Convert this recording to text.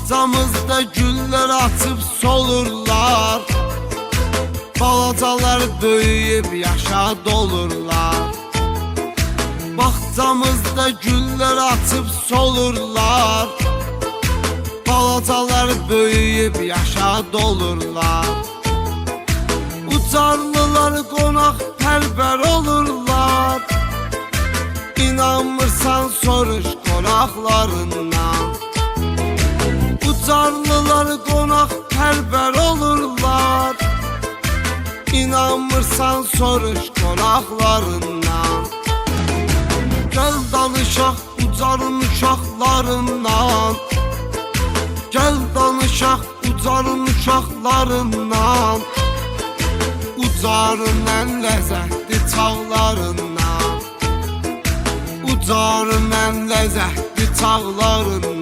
Bağçamızda güller açıp solurlar, balacalar böyüyüp yaşa dolurlar. Bağçamızda güller açıp solurlar, balacalar böyüyüp yaşa dolurlar. Ucarlılar qonaq pərvər olurlar, İnanmırsan soruş qonaqlarından. Ucarlılar qonaq pərvər olurlar, İnanmırsan soruş qonaqlarından. Gəl danışaq ucarın uşaqlarından, Gəl danışaq ucarın uşaqlarından. Ucarın ən ləzzətli çağlarından, Ucarın ən ləzzətli çağlarından.